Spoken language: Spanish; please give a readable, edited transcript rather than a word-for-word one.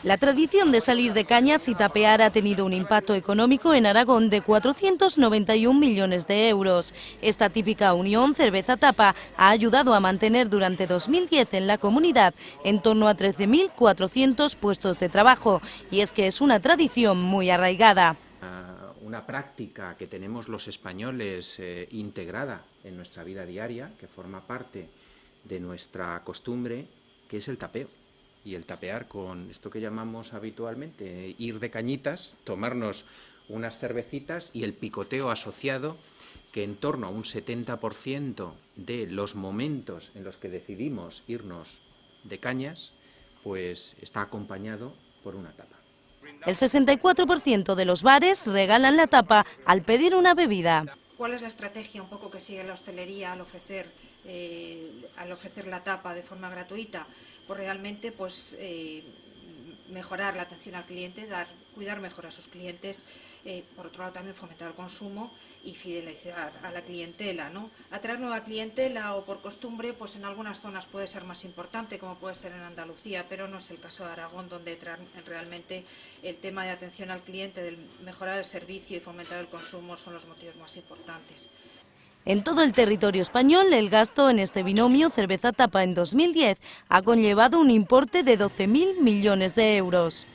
La tradición de salir de cañas y tapear ha tenido un impacto económico en Aragón de 491 millones de euros. Esta típica unión cerveza-tapa ha ayudado a mantener durante 2010 en la comunidad en torno a 13.400 puestos de trabajo, y es que es una tradición muy arraigada. Una práctica que tenemos los españoles integrada en nuestra vida diaria, que forma parte de nuestra costumbre, que es el tapeo. Y el tapear con esto que llamamos habitualmente ir de cañitas, tomarnos unas cervecitas y el picoteo asociado, que en torno a un 70% de los momentos en los que decidimos irnos de cañas, pues está acompañado por una tapa. El 64% de los bares regalan la tapa al pedir una bebida. ¿Cuál es la estrategia un poco que sigue la hostelería al ofrecer la tapa de forma gratuita? Pues realmente mejorar la atención al cliente, cuidar mejor a sus clientes, por otro lado también fomentar el consumo y fidelizar a la clientela, ¿no? Atraer nueva clientela o por costumbre, pues en algunas zonas puede ser más importante, como puede ser en Andalucía, pero no es el caso de Aragón, donde realmente el tema de atención al cliente, de mejorar el servicio y fomentar el consumo son los motivos más importantes. En todo el territorio español, el gasto en este binomio cerveza-tapa en 2010 ha conllevado un importe de 12.000 millones de euros.